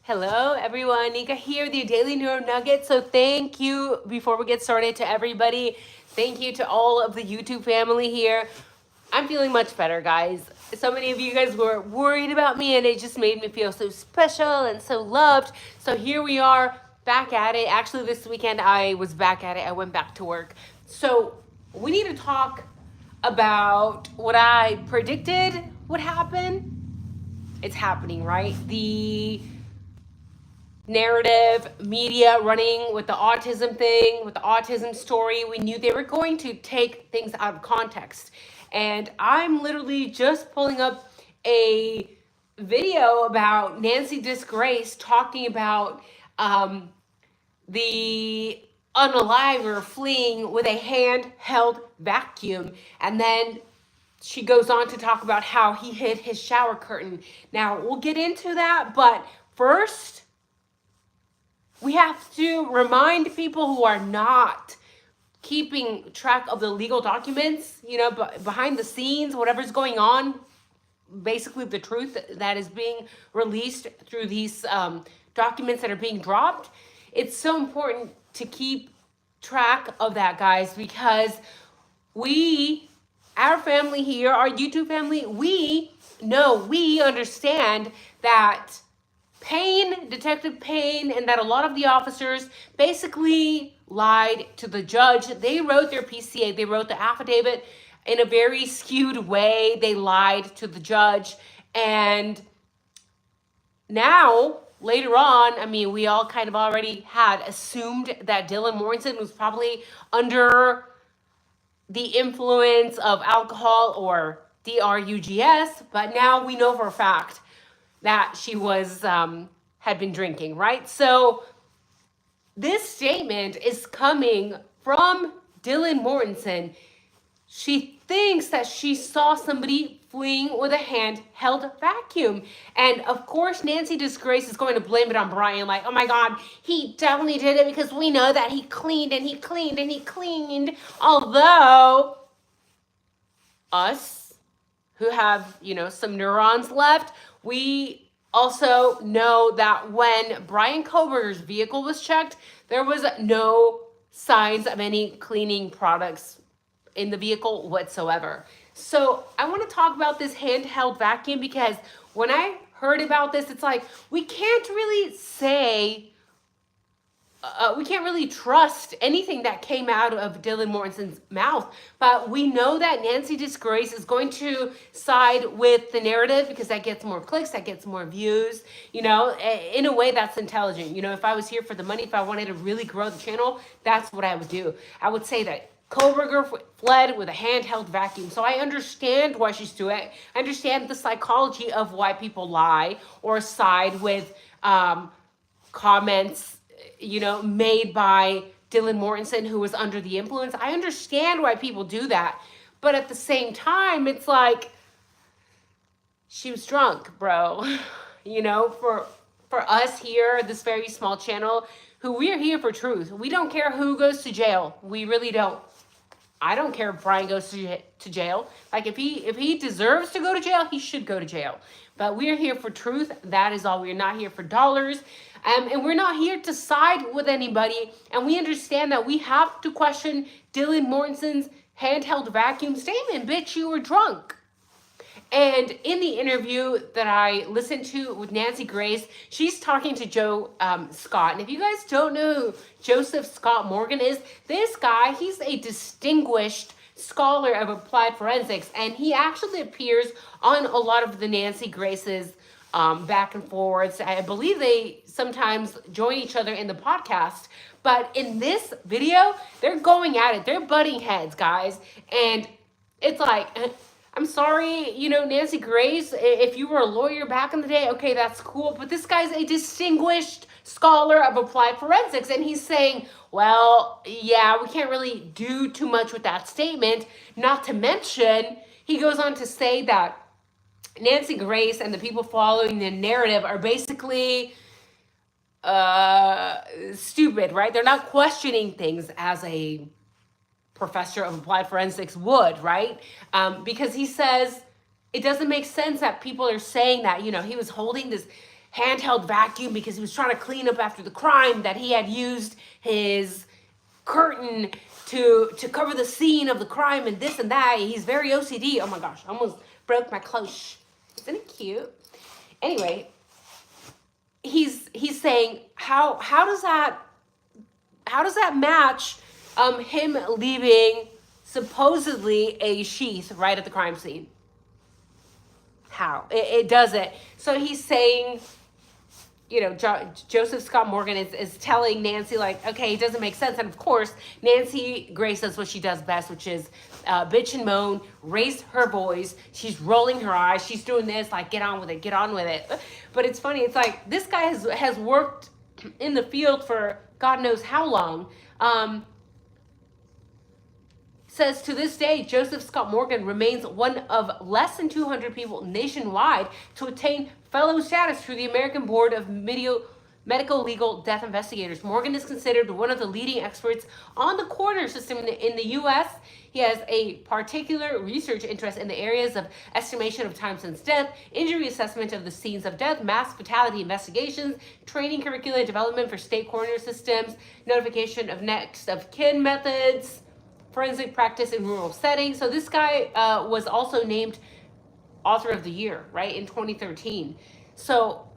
Hello, everyone. Nika here, the Daily Neuro Nuggets. So thank you, before we get started, to everybody. Thank you to all of the YouTube family here. I'm feeling much better, guys. So many of you guys were worried about me, and it just made me feel so special and so loved. So here we are, back at it. Actually, this weekend, I was back at it. I went back to work. So we need to talk about what I predicted would happen. It's happening, right? The narrative media running with the autism thing, with the autism story. We knew they were going to take things out of context. And I'm literally just pulling up a video about Nancy Disgrace talking about the unalive fleeing with a handheld vacuum. And then she goes on to talk about how he hid his shower curtain. Now, we'll get into that, but first, we have to remind people who are not keeping track of the legal documents, behind the scenes, whatever's going on, basically the truth that is being released through these documents that are being dropped. It's so important to keep track of that, guys, because our family here, our YouTube family, we understand that Detective Payne, and that a lot of the officers basically lied to the judge. They wrote their PCA, they wrote the affidavit in a very skewed way. They lied to the judge. And now, later on, we all kind of already had assumed that Dylan Morrison was probably under the influence of alcohol or drugs, but now we know for a fact that she was had been drinking, right? So this statement is coming from Dylan Morrison. She thinks that she saw somebody fleeing with a handheld vacuum. And of course, Nancy Disgrace is going to blame it on Brian, like, oh my God, he definitely did it because we know that he cleaned and he cleaned and he cleaned. Although us who have, some neurons left, we also know that when Brian Kohberger's vehicle was checked, there was no signs of any cleaning products in the vehicle whatsoever. So I want to talk about this handheld vacuum because when I heard about this, it's like, we can't really trust anything that came out of Dylan Morrison's mouth. But we know that Nancy Disgrace is going to side with the narrative because that gets more clicks, that gets more views, in a way that's intelligent. If I was here for the money, if I wanted to really grow the channel, that's what I would do. I would say that Kohberger fled with a handheld vacuum. So I understand why she's doing it. I understand the psychology of why people lie or side with comments made by Dylan Morrison, who was under the influence. I understand why people do that. But at the same time, it's like, she was drunk, bro. For us here, this very small channel, who we're here for truth. We don't care who goes to jail. We really don't. I don't care if Brian goes to jail. Like, if he deserves to go to jail, he should go to jail. But we're here for truth. That is all. We're not here for dollars. And we're not here to side with anybody. And we understand that we have to question Dylan Morrison's handheld vacuum statement. Bitch, you were drunk. And in the interview that I listened to with Nancy Grace, she's talking to Joe Scott. And if you guys don't know who Joseph Scott Morgan is, this guy, he's a distinguished scholar of applied forensics. And he actually appears on a lot of the Nancy Grace's back and forwards. I believe they sometimes join each other in the podcast. But in this video, they're going at it. They're butting heads, guys. And it's like, I'm sorry, Nancy Grace, if you were a lawyer back in the day, okay, that's cool. But this guy's a distinguished scholar of applied forensics. And he's saying, well, yeah, we can't really do too much with that statement. Not to mention, he goes on to say that Nancy Grace and the people following the narrative are basically stupid, right? They're not questioning things as a professor of applied forensics would, right? Because he says it doesn't make sense that people are saying that, he was holding this handheld vacuum because he was trying to clean up after the crime, that he had used his curtain to cover the scene of the crime and this and that. He's very OCD. Oh my gosh, I almost broke my clothes. Isn't it cute? Anyway, he's saying how does that match him leaving supposedly a sheath right at the crime scene? How? It doesn't. So he's saying, you know, Joseph Scott Morgan is telling Nancy, like, okay, it doesn't make sense. And of course, Nancy Grace does what she does best, which is bitch and moan, raise her voice. She's rolling her eyes. She's doing this, like, get on with it, get on with it. But it's funny. It's like, this guy has worked in the field for God knows how long. Says to this day, Joseph Scott Morgan remains one of less than 200 people nationwide to attain fellow status through the American Board of Medical Legal Death Investigators. Morgan is considered one of the leading experts on the coroner system in the U.S. He has a particular research interest in the areas of estimation of time since death, injury assessment of the scenes of death, mass fatality investigations, training curricula development for state coroner systems, notification of next of kin methods, forensic practice in rural settings. So this guy was also named Author of the Year, right, in 2013. So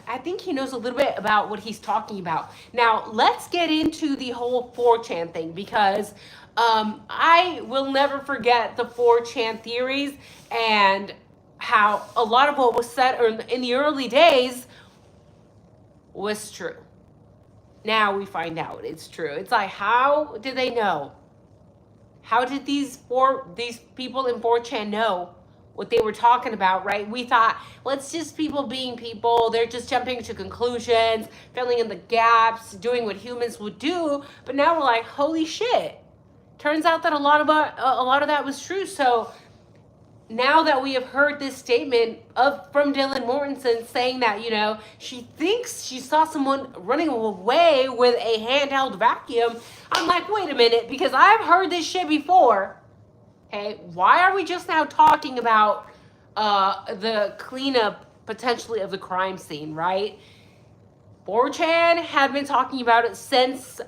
I think he knows a little bit about what he's talking about. Now, let's get into the whole 4chan thing, because I will never forget the 4chan theories and how a lot of what was said in the early days was true. Now we find out it's true. It's like, how did they know? How did these people in 4chan know what they were talking about, right? We thought, well, it's just people being people. They're just jumping to conclusions, filling in the gaps, doing what humans would do. But now we're like, holy shit. Turns out that a lot of that was true. So now that we have heard this statement from Dylan Mortensen saying that, you know, she thinks she saw someone running away with a handheld vacuum, I'm like, wait a minute, because I've heard this shit before. Okay, why are we just now talking about the cleanup potentially of the crime scene, right? 4chan had been talking about it since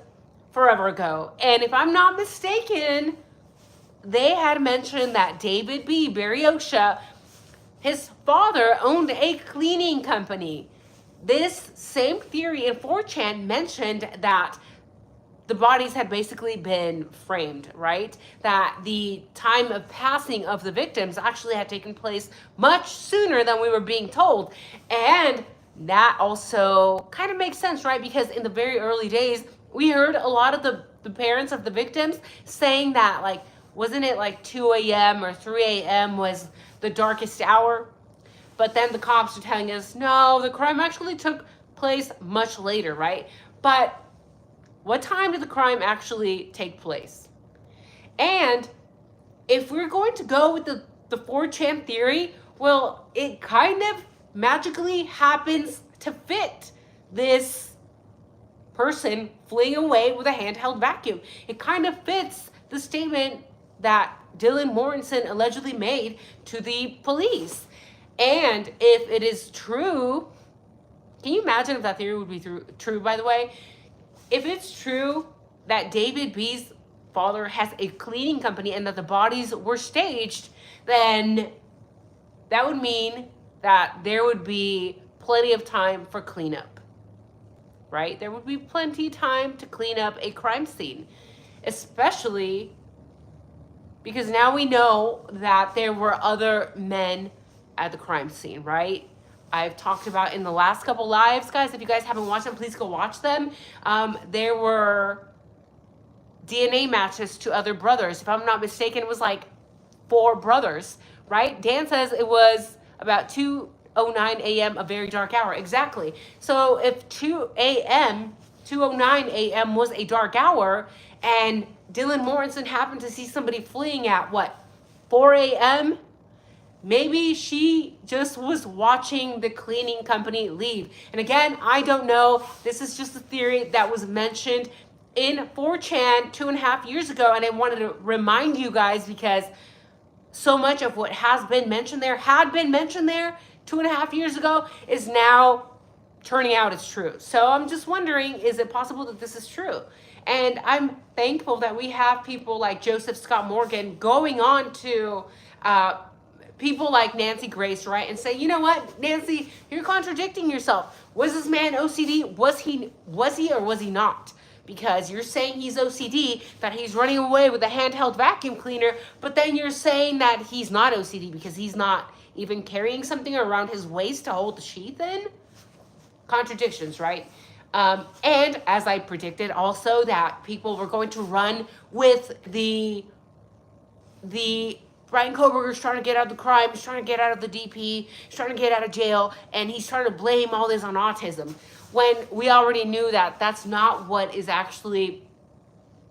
forever ago. And if I'm not mistaken, they had mentioned that David B. Berryosha, his father owned a cleaning company. This same theory in 4chan mentioned that the bodies had basically been framed, right? That the time of passing of the victims actually had taken place much sooner than we were being told. And that also kind of makes sense, right? Because in the very early days, we heard a lot of the parents of the victims saying that, like, wasn't it like 2 a.m. or 3 a.m. was the darkest hour? But then the cops are telling us, no, the crime actually took place much later, right? But what time did the crime actually take place? And if we're going to go with the 4chan theory, well, it kind of magically happens to fit this person fleeing away with a handheld vacuum. It kind of fits the statement that Dylan Mortensen allegedly made to the police. And if it is true, can you imagine if that theory would be true, by the way? If it's true that David B's father has a cleaning company and that the bodies were staged, then that would mean that there would be plenty of time for cleanup, right? There would be plenty of time to clean up a crime scene, especially because now we know that there were other men at the crime scene, right? I've talked about in the last couple lives, guys. If you guys haven't watched them, please go watch them. There were DNA matches to other brothers. If I'm not mistaken, it was like 4 brothers, right? Dan says it was about 2:09 a.m., a very dark hour. Exactly. So if 2:09 a.m. was a dark hour, and Dylan Mortensen happened to see somebody fleeing at, 4 a.m., maybe she just was watching the cleaning company leave. And again, I don't know. This is just a theory that was mentioned in 4chan 2.5 years ago. And I wanted to remind you guys, because so much of what has been mentioned there had been mentioned there 2.5 years ago is now turning out as true. So I'm just wondering, is it possible that this is true? And I'm thankful that we have people like Joseph Scott Morgan going on to people like Nancy Grace, right? And say, you know what, Nancy, you're contradicting yourself. Was this man OCD? Was he or was he not? Because you're saying he's OCD, that he's running away with a handheld vacuum cleaner, but then you're saying that he's not OCD because he's not even carrying something around his waist to hold the sheath in? Contradictions, right? And as I predicted also that people were going to run with the Brian Kohberger's trying to get out of the crime, he's trying to get out of the DP, he's trying to get out of jail, and he's trying to blame all this on autism, when we already knew that that's not what is actually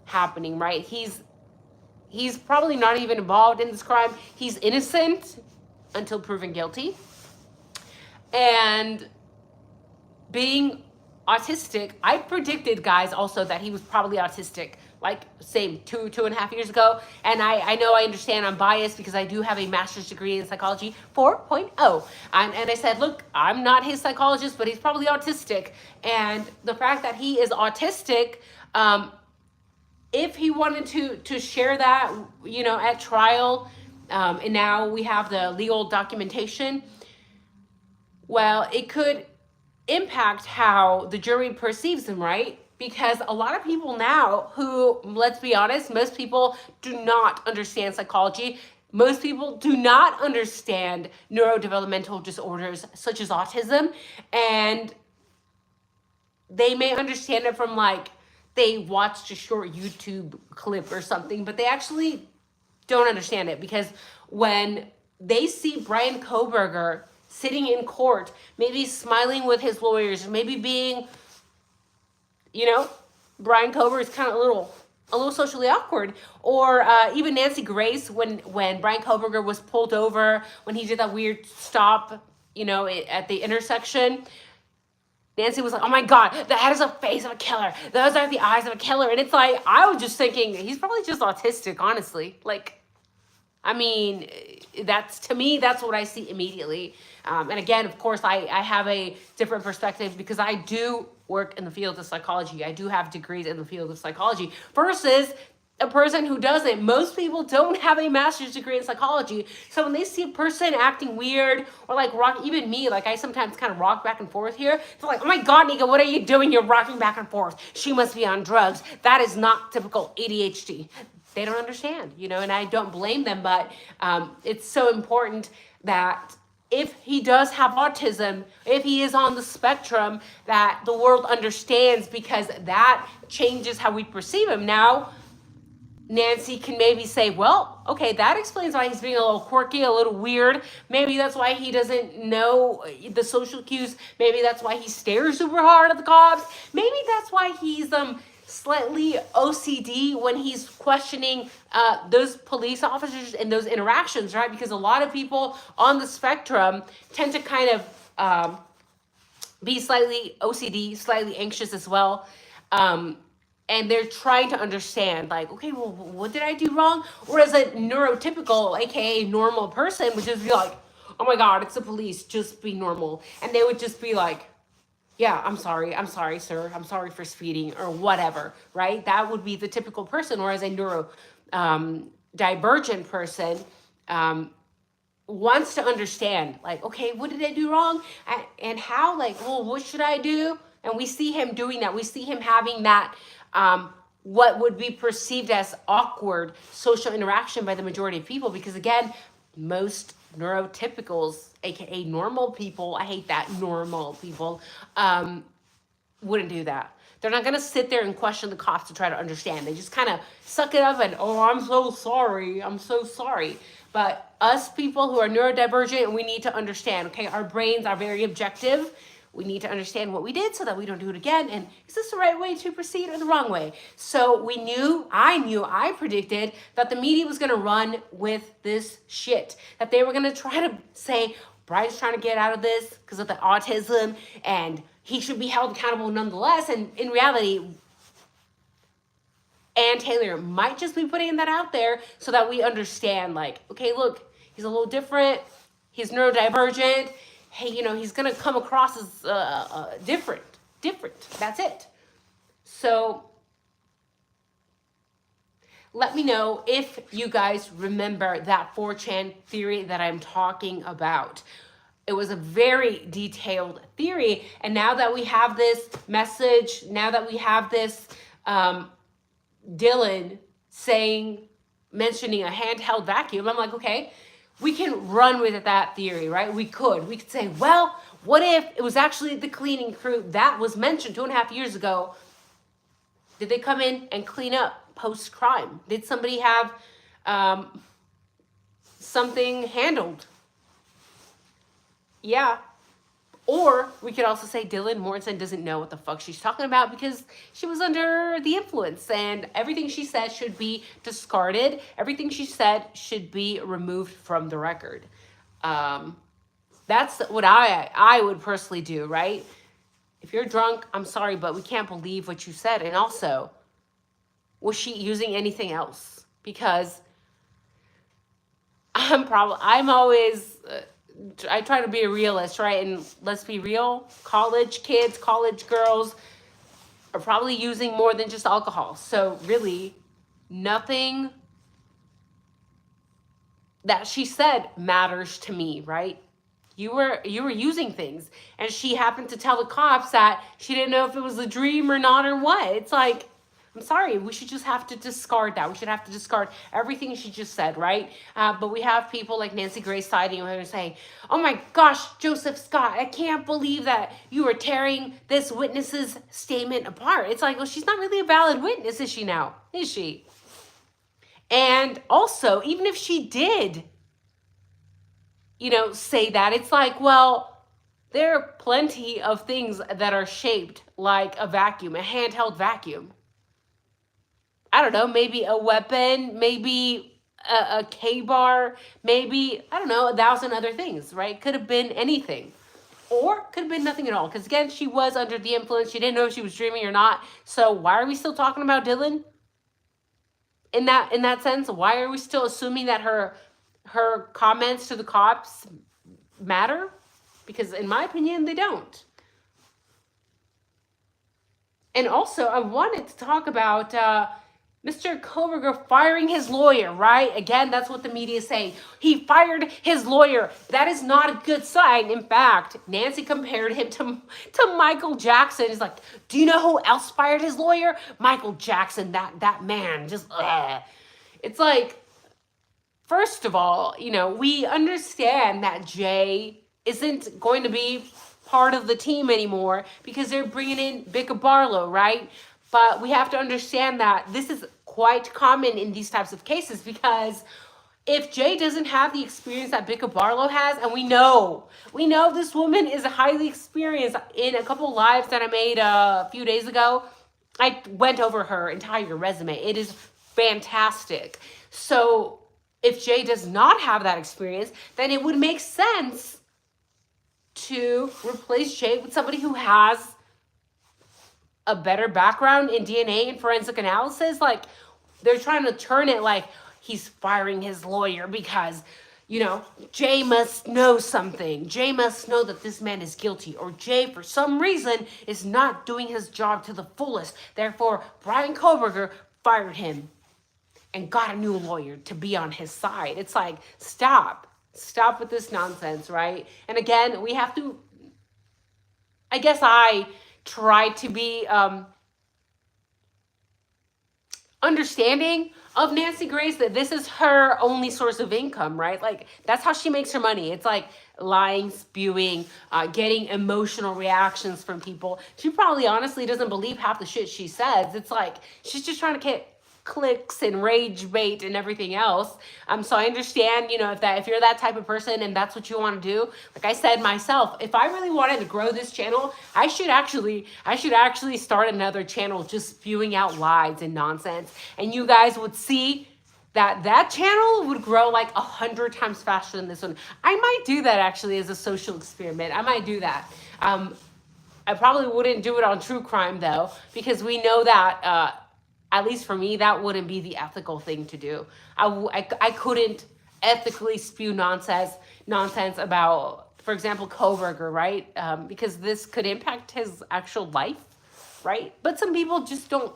happening, right? He's probably not even involved in this crime. He's innocent until proven guilty. And being autistic, I predicted, guys, also that he was probably autistic, like same 2.5 years ago. And I know, I understand I'm biased because I do have a master's degree in psychology 4.0. And I said, look, I'm not his psychologist, but he's probably autistic. And the fact that he is autistic, if he wanted to share that, you know, at trial, and now we have the legal documentation, well, it could impact how the jury perceives him, right? Because a lot of people now who, let's be honest, most people do not understand psychology. Most people do not understand neurodevelopmental disorders such as autism. And they may understand it from, like, they watched a short YouTube clip or something, but they actually don't understand it, because when they see Brian Kohberger sitting in court, maybe smiling with his lawyers, maybe being, you know, Brian Kohberger is kind of a little socially awkward, or even Nancy Grace, when Brian Kohberger was pulled over, when he did that weird stop, you know, at the intersection, Nancy was like, oh my God, that is a face of a killer. Those are the eyes of a killer. And it's like, I was just thinking, he's probably just autistic, honestly. Like, I mean, to me, that's what I see immediately. And again, of course, I have a different perspective because I do work in the field of psychology. I do have degrees in the field of psychology versus a person who doesn't. Most people don't have a master's degree in psychology. So when they see a person acting weird or like rock, even me, like I sometimes kind of rock back and forth here. They're like, oh my God, Nika, what are you doing? You're rocking back and forth. She must be on drugs. That is not typical ADHD. They don't understand, you know, and I don't blame them, but it's so important that if he does have autism, if he is on the spectrum, that the world understands, because that changes how we perceive him. Now, Nancy can maybe say, well, okay, that explains why he's being a little quirky, a little weird. Maybe that's why he doesn't know the social cues. Maybe that's why he stares super hard at the cops. Maybe that's why he's slightly OCD when he's questioning those police officers and those interactions, right? Because a lot of people on the spectrum tend to kind of be slightly OCD, slightly anxious as well. And they're trying to understand, like, okay, well, what did I do wrong? Whereas a neurotypical, aka normal person, would just be like, oh my God, it's the police, just be normal. And they would just be like, yeah, I'm sorry, sir, I'm sorry for speeding, or whatever, right? That would be the typical person. Whereas a neurodivergent person wants to understand, like, okay, what did I do wrong? And how, like, well, what should I do? And we see him doing that. We see him having that, what would be perceived as awkward social interaction by the majority of people. Because again, most neurotypicals, aka normal people, I hate that, normal people, wouldn't do that. They're not gonna sit there and question the cops to try to understand. They just kind of suck it up and, oh, I'm so sorry. But us people who are neurodivergent, we need to understand, okay, our brains are very objective. We need to understand what we did so that we don't do it again. And is this the right way to proceed or the wrong way? So I predicted that the media was going to run with this shit. That they were going to try to say, Brian's trying to get out of this because of the autism and he should be held accountable nonetheless. And in reality, Ann Taylor might just be putting that out there so that we understand, like, okay, look, he's a little different. He's neurodivergent. hey, he's gonna come across as different. That's it. So let me know if you guys remember that 4chan theory that I'm talking about. It was a very detailed theory. And now that we have this message, now that we have this Dylan mentioning a handheld vacuum, I'm like, okay, we can run with that theory, right? We could say, well, what if it was actually the cleaning crew that was mentioned 2.5 years ago? Did they come in and clean up post-crime? Did somebody have something handled? Yeah. Or we could also say Dylan Morrison doesn't know what the fuck she's talking about because she was under the influence, and everything she said should be discarded. Everything she said should be removed from the record. That's what I would personally do, right? If you're drunk, I'm sorry, but we can't believe what you said. And also, was she using anything else? Because I'm always, I try to be a realist, right? And let's be real, college kids, college girls are probably using more than just alcohol. So really, nothing that she said matters to me, right? You were using things, and she happened to tell the cops that she didn't know if it was a dream or not or what. It's like, I'm sorry, we should just have to discard that. We should have to discard everything she just said, right? But we have people like Nancy Grace siding with her saying, oh my gosh, Joseph Scott, I can't believe that you were tearing this witness's statement apart. It's like, well, she's not really a valid witness, is she now? Is she? And also, even if she did, say that, it's like, well, there are plenty of things that are shaped like a vacuum, a handheld vacuum. I don't know, maybe a weapon, maybe a K-bar, maybe, I don't know, 1,000 other things, right? Could have been anything. Or could have been nothing at all. Because again, she was under the influence. She didn't know if she was dreaming or not. So why are we still talking about Dylan? In that sense, why are we still assuming that her comments to the cops matter? Because in my opinion, they don't. And also, I wanted to talk about Mr. Kohberger firing his lawyer, right? Again, that's what the media is saying. He fired his lawyer. That is not a good sign. In fact, Nancy compared him to Michael Jackson. He's like, do you know who else fired his lawyer? Michael Jackson, that man. Just, It's like, first of all, we understand that Jay isn't going to be part of the team anymore because they're bringing in Becca Barlow, right? But we have to understand that this is quite common in these types of cases, because if Jay doesn't have the experience that Becca Barlow has, and we know this woman is highly experienced. In a couple lives that I made a few days ago, I went over her entire resume. It is fantastic. So if Jay does not have that experience, then it would make sense to replace Jay with somebody who has a better background in DNA and forensic analysis. Like, they're trying to turn it like he's firing his lawyer because, Jay must know something. Jay must know that this man is guilty, or Jay, for some reason, is not doing his job to the fullest. Therefore, Brian Kohberger fired him and got a new lawyer to be on his side. It's like, stop with this nonsense, right? And again, we have to, I guess I try to be understanding of Nancy Grace, that this is her only source of income, right? Like, that's how she makes her money. It's like lying, spewing, getting emotional reactions from people. She probably honestly doesn't believe half the shit she says. It's like, she's just trying to get clicks and rage bait and everything else. So I understand, if you're that type of person and that's what you want to do. Like I said myself, if I really wanted to grow this channel, I should actually start another channel just spewing out lies and nonsense, and you guys would see that channel would grow like 100 times faster than this one. I might do that actually as a social experiment. I might do that. I probably wouldn't do it on true crime though, because we know that at least for me, that wouldn't be the ethical thing to do. I couldn't ethically spew nonsense about for example, Kohberger, right? Because this could impact his actual life, right? But some people just don't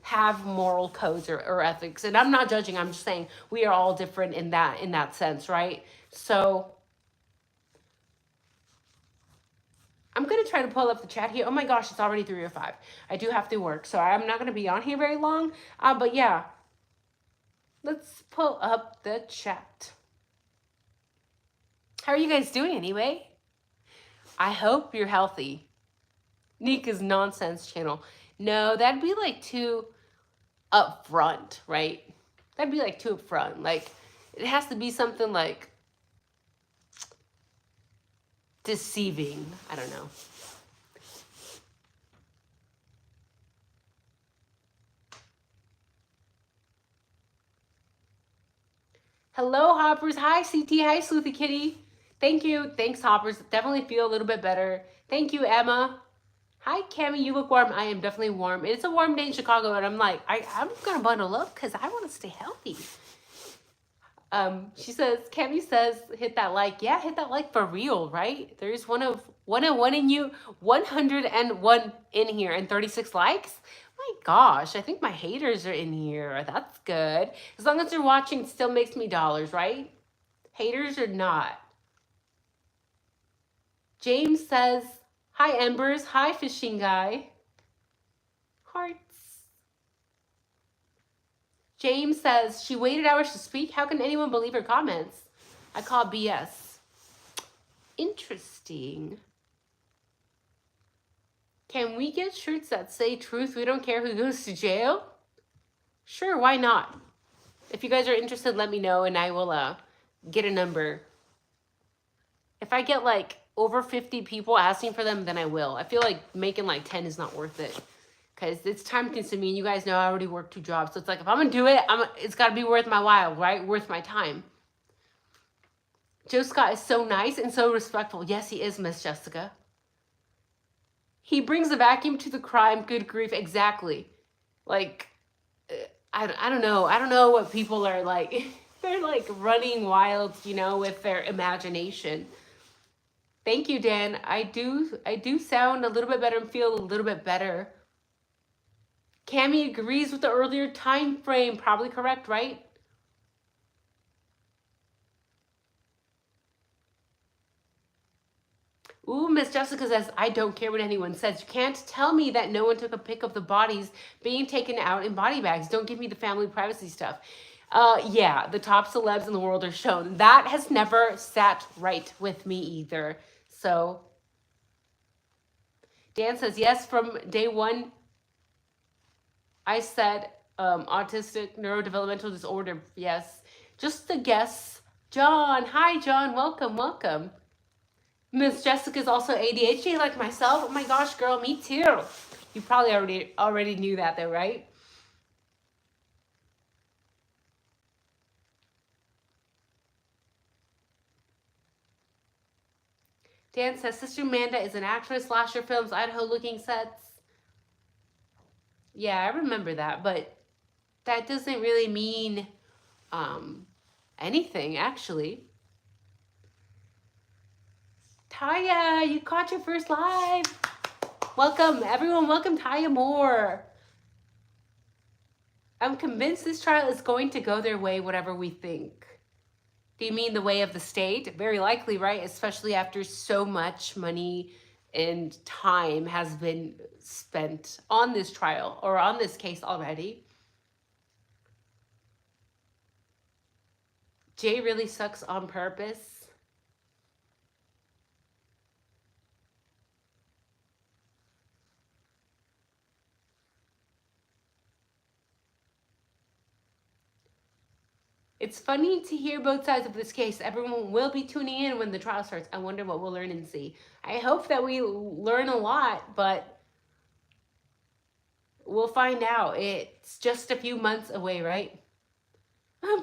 have moral codes or ethics. And I'm not judging, I'm just saying we are all different in that sense, right? So I'm going to try to pull up the chat here. Oh my gosh, it's already 3:05. I do have to work, so I'm not going to be on here very long. But yeah, let's pull up the chat. How are you guys doing anyway? I hope you're healthy. Nika's nonsense channel. No, that'd be like too upfront, right? That'd be like too upfront. Like, it has to be something like deceiving. I don't know. Hello, Hoppers. Hi, CT. Hi, Sleuthy Kitty. Thank you. Thanks, Hoppers. Definitely feel a little bit better. Thank you, Emma. Hi, Cami. You look warm. I am definitely warm. It's a warm day in Chicago, and I'm like, I'm going to bundle up because I want to stay healthy. She says, Cami says, hit that like. Yeah, hit that like for real, right? There's one in you, 101 in here, and 36 likes. My gosh, I think my haters are in here. That's good. As long as they're watching, it still makes me dollars, right? Haters or not. James says, hi, Embers. Hi, Fishing Guy. Hearts. James says, she waited hours to speak. How can anyone believe her comments? I call BS. Interesting. Can we get shirts that say truth? We don't care who goes to jail? Sure, why not? If you guys are interested, let me know and I will get a number. If I get like over 50 people asking for them, then I will. I feel like making like 10 is not worth it. Because it's time consuming. You guys know I already work 2 jobs. So it's like, if I'm going to do it, it's got to be worth my while, right? Worth my time. Joe Scott is so nice and so respectful. Yes, he is, Miss Jessica. He brings the vacuum to the crime. Good grief. Exactly. Like, I don't know. I don't know what people are like. They're like running wild, you know, with their imagination. Thank you, Dan. I do sound a little bit better and feel a little bit better. Cami agrees with the earlier time frame. Probably correct, right? Ooh, Miss Jessica says, I don't care what anyone says. You can't tell me that no one took a pic of the bodies being taken out in body bags. Don't give me the family privacy stuff. Yeah, the top celebs in the world are shown. That has never sat right with me either. So, Dan says, yes, from day one, I said autistic neurodevelopmental disorder. Yes, just a guess. John, hi, John. Welcome, welcome. Miss Jessica's also ADHD like myself. Oh my gosh, girl, me too. You probably already knew that though, right? Dan says, Sister Amanda is an actress, slasher films, Idaho looking sets. Yeah, I remember that, but that doesn't really mean anything, actually. Taya, you caught your first live. Welcome, everyone. Welcome, Taya Moore. I'm convinced this trial is going to go their way, whatever we think. Do you mean the way of the state? Very likely, right? Especially after so much money and time has been spent on this trial or on this case already. Jay really sucks on purpose. It's funny to hear both sides of this case. Everyone will be tuning in when the trial starts. I wonder what we'll learn and see. I hope that we learn a lot, but we'll find out. It's just a few months away, right?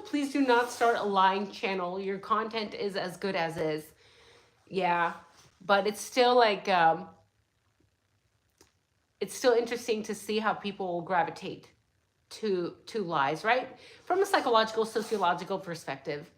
Please do not start a lying channel. Your content is as good as is. Yeah, but it's still like, it's still interesting to see how people will gravitate to lies, right? From a psychological, sociological perspective.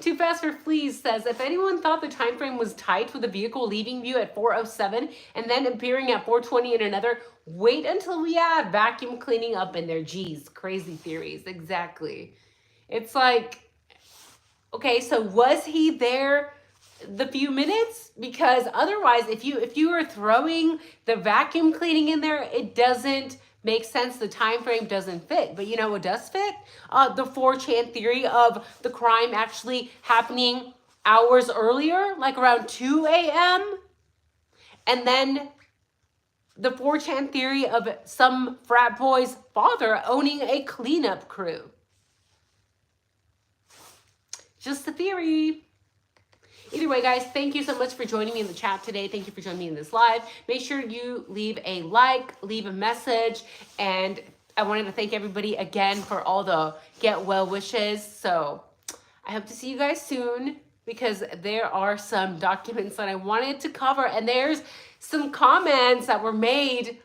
Too Fast for Fleas says, if anyone thought the time frame was tight with the vehicle leaving view at 4:07 and then appearing at 4:20 in another, wait until we add vacuum cleaning up in there. Geez, crazy theories. Exactly. It's like, okay, so was he there the few minutes? Because otherwise, if you are throwing the vacuum cleaning in there, it doesn't make sense. The time frame doesn't fit. But you know what does fit? The 4chan theory of the crime actually happening hours earlier, like around 2 a.m. And then the 4chan theory of some frat boy's father owning a cleanup crew. Just a theory. Either way, guys, thank you so much for joining me in the chat today. Thank you for joining me in this live. Make sure you leave a like, leave a message, and I wanted to thank everybody again for all the get well wishes. So I hope to see you guys soon, because there are some documents that I wanted to cover, and there's some comments that were made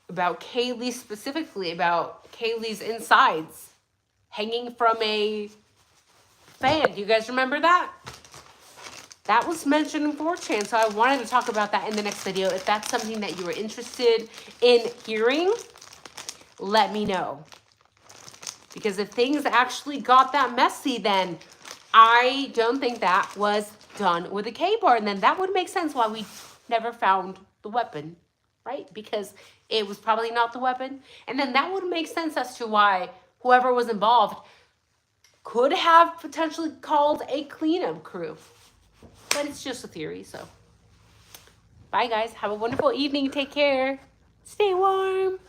about Kaylee, specifically about Kaylee's insides hanging from a fan. Do you guys remember that? That was mentioned in 4chan, so I wanted to talk about that in the next video. If that's something that you were interested in hearing, let me know. Because if things actually got that messy, then I don't think that was done with a K-bar. And then that would make sense why we never found the weapon, right? Because it was probably not the weapon. And then that would make sense as to why whoever was involved could have potentially called a cleanup crew. But it's just a theory, so. Bye, guys. Have a wonderful evening. Take care. Stay warm.